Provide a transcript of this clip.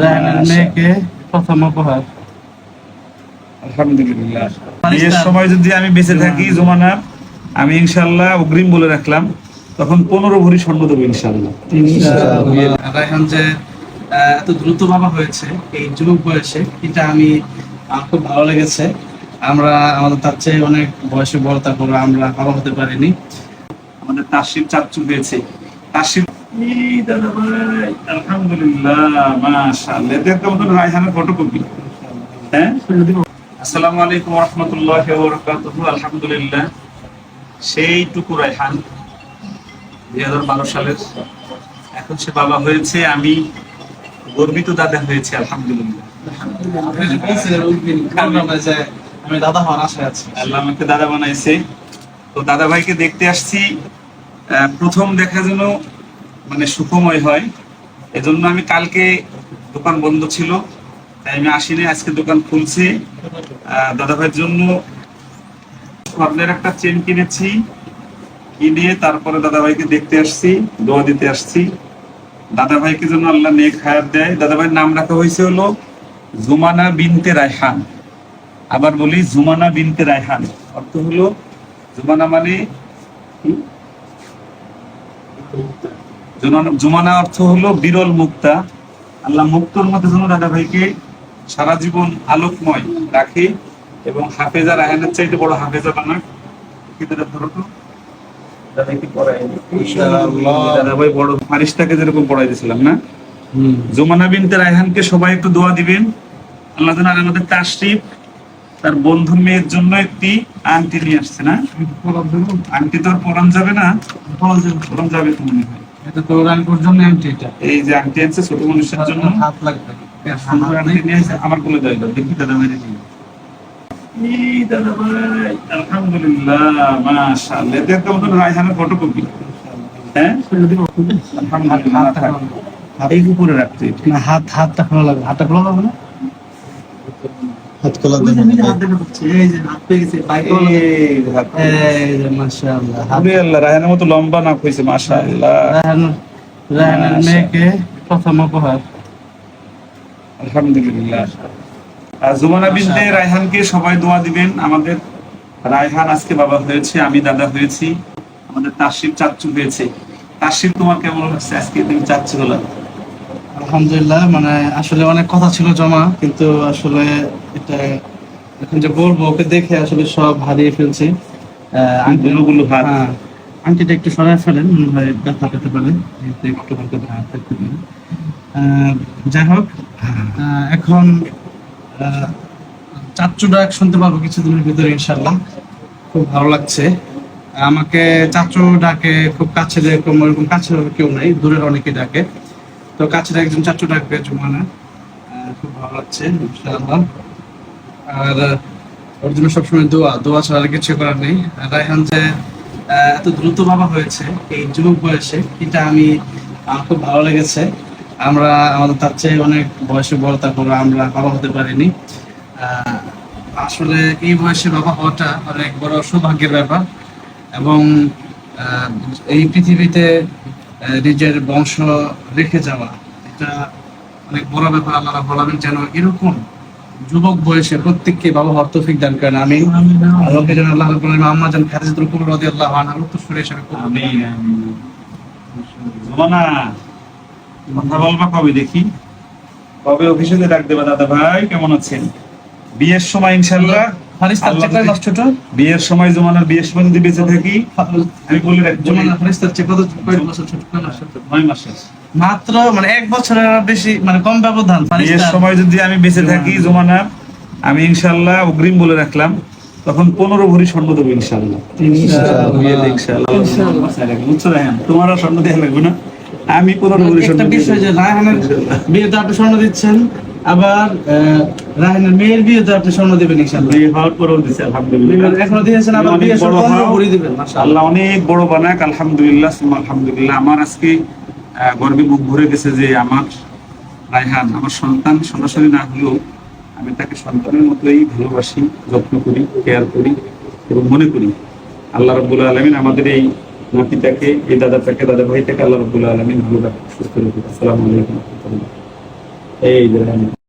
রায়হানের মেয়েকে প্রথম উপহার। আলহামদুলিল্লাহ। বিয়ের সময় যদি আমি বেঁচে থাকি জুমানা, আমি ইনশাআল্লাহ অগ্রিম বলে রাখলাম, তখন 15 ভরি স্বর্ণ দেবো ইনশাআল্লাহ। রায়হান যে এত দ্রুত বাবা হয়েছে এই যুবক বয়সে, এটা আমার খুব ভালো লেগেছে। আমাদের তার চেয়ে অনেক বয়সে বড়, তারপর আমরা বাবা হতে পারিনি। আমাদের তাসির চাচ্চু হয়েছে। তাসির দাদা ভাই, আলহামদুলিল্লাহ, মাশাআল্লাহ। এটা একটা মতন রায়হানের ফটোকপি। হ্যাঁ, আসসালামু আলাইকুম ওয়া রাহমাতুল্লাহি ওয়া বারাকাতুহু। আলহামদুলিল্লাহ, সেইটুকু রায়হান 2012 সালের, এখন সে বাবা হয়েছে। আমি গর্বিত দাদা হয়েছে, আলহামদুলিল্লাহ। আমি দাদা হওয়ার আশায় আছি। আল্লাহ আমাকে দাদা বানাইছে। তো দাদা ভাইকে দেখতে আসছি। প্রথম দেখা যেন মানে সুখময় হয়, এজন্য আমি কালকে দোকান বন্ধ ছিল, তাই আমি আসিনি। আজকে দোকান খুলছে। দাদা ভাইয়ের জন্য স্বর্ণের একটা চেন কিনেছি, কিনে তারপরে দাদা ভাইকে দেখতে আসছি, দোয়া দিতে আসছি। দাদা ভাইকে যেন আল্লাহ নেক হায়াত দেয়। দাদা ভাইয়ের নাম রাখা হয়েছে হলো জুমানা বিনতে রায়হান। আবার বলি, জুমানা বিনতে রায়হান অর্থ হলো, জুমানা মানে জুমানা অর্থ হলো বিরল মুক্তা। আল্লাহ মুক্তর মধ্যে যেন দাদা ভাইকে সারা জীবন আলোকময় রাখে এবং হাফেজা রায়হানের চাইতে বড় হাফেজা বানাক। দাদা ভাই বড় ফারিস্তাকে যেরকম পড়াই দিয়েছিলাম না, জুমানা বিনতে রায়হানকে সবাই একটু দোয়া দিবেন। আল্লাহ যেন আমাদের তাশরিফ তার বন্ধুর মেয়ের জন্য একটি আংটি নিয়ে আসছে না। আংটি তো আর পরান যাবে না, পরান যাবে তো মনে হয়। এটা তো রানপুর জন্য আংটি। এটা এই যে আংটি আনছে ছোট মানুষের জন্য, হাত লাগবে। সুন্দর আংটি নিয়ে আসছে। আমার কোলে দেয়, দেখি দাদা ভাই দেখি। দাদা ভাই, আলহামদুলিল্লাহ, মাশাআল্লাহ। এটা একটা মতন রায়হানের ফটোকপি। হ্যাঁ, আলহামদুলিল্লাহ। এই উপরে রাখতে না, হাতটা খোলা লাগবে। হাতটা খোলা লাগবে না, হাত খোলা দেবে। এই যে হাত পেয়ে গেছে, পায়ে খোলা লাগবে। এই যে মাশাআল্লাহ, আল্লাহ, রায়হানের মতো লম্বা নাক হয়েছে, মাশাআল্লাহ। রায়হানের মেয়েকে প্রথম উপহার। আলহামদুলিল্লাহ। জুমানা বিনতে রায়হানকে সবাই দোয়া দিবেন। আমাদের রায়হান আজকে বাবা হয়েছে, আমি দাদা হয়েছি। আমাদের তাসির চাচ্চু হয়েছে। তাসির, তোমার কেমন লাগছে আজকে তুমি চাচ্চু হলো? আলহামদুলিল্লাহ, মানে আসলে অনেক কথা ছিল জমা, কিন্তু আসলে এটা এখন যে বলবো, ওকে দেখে আসলে সব হারিয়ে ফেলছি। আংটিটা একটু সরাই ফেলেন, মনে হয় ব্যথা পেতে পারে, একটু হালকা থাকতে পারে। যাই হোক, এখন চাচ্চু ডাক শুনতে পারবো কিছুদিনের ভিতরে ইনশাল্লাহ। খুব ভালো লাগছে। আমাকে চাচ্চু ডাকে খুব কাছে, এরকম কাছের কেউ নাই, দূরের অনেকে ডাকে। তো কাছের একজন চাচ্চু ডাকবে জুমানা, খুব ভালো লাগছে ইনশাআল্লাহ। আর ওর জন্য সবসময় দোয়া ছাড়া আর কিছু করার নেই। রায়হান যে এত দ্রুত বাবা হয়েছে এই যুবক বয়সে, এটা আমার খুব ভালো লেগেছে। আমাদের তার চেয়ে অনেক বয়সে বড়, তারপর আমরা বাবা হতে পারিনি। আসলে এই বয়সে বাবা হওয়াটা অনেক বড় সৌভাগ্যের ব্যাপার, এবং এই পৃথিবীতে নিজের বংশ রেখে যাওয়া, এটা অনেক বড় ব্যাপার। আল্লাহ রাব্বুল আলামিন যেন এরকম যুবক বয়সে প্রত্যেককে বাবা হওয়ার তৌফিক দান করেন, আমিন। আল্লাহকে যেন আল্লাহ রাব্বুল আলামিন আম্মা জান খাদিজাতুল কুবরা রাদিয়াল্লাহু আনহা উত্তরসূরি হিসেবে কবুল করেন, আমিন। জুমানা, কথা বলবা কবে দেখি? কবে অফিসে ডাক দেবা? দাদা ভাই কেমন আছেন? বিয়ের সময় ইনশাআল্লাহ, বিয়ের সময়, জুমানার বিয়ের সময় যদি বেঁচে থাকি, আমি বলে রাখবো, জুমানার ফারিস্তার চেয়ে কত বছর ছোট? 9 মাসের মাত্র, মানে 1 বছরের বেশি, মানে কম ব্যবধান। বিয়ের সময় যদি আমি বেঁচে থাকি জুমানা, আমি ইনশাআল্লাহ অগ্রিম বলে রাখলাম, তখন 15 ভরি স্বর্ণ দেবো ইনশাআল্লাহ। তোমার আর স্বর্ণ দেওয়া লাগবে না, আমি 15 ভরি স্বর্ণ। একটা বিষয় যে রায়হানের বিয়েতে আপনি স্বর্ণ দিচ্ছেন, আবার রায়হানের মেয়ের বিয়েতে আপনি স্বর্ণ দিবেন ইনশাআল্লাহ। বিয়ে হওয়ার পরেও দিচ্ছি, আলহামদুলিল্লাহ। এখনো দিয়েছেন, আবার বিয়ে স্বর্ণ ভরি দিবেন, আল্লাহ অনেক বড় বানাক, আলহামদুলিল্লাহ, আলহামদুলিল্লাহ। আমার আজকে গর্বে বুক ভরে গেছে যে আমার রায়হান আমার সন্তান। সরাসরি না হলেও আমি তাকে সন্তানের মতোই ভালোবাসি, যত্ন করি, কেয়ার করি এবং মনে করি। আল্লাহ রাব্বুল আলামিন আমাদের এই নাতিটাকে, এই দাদা ভাইটাকে আল্লাহ রাব্বুল আলামিন ভালো রাখুক, সুস্থ রাখুক। আসসালামু আলাইকুম। এই যে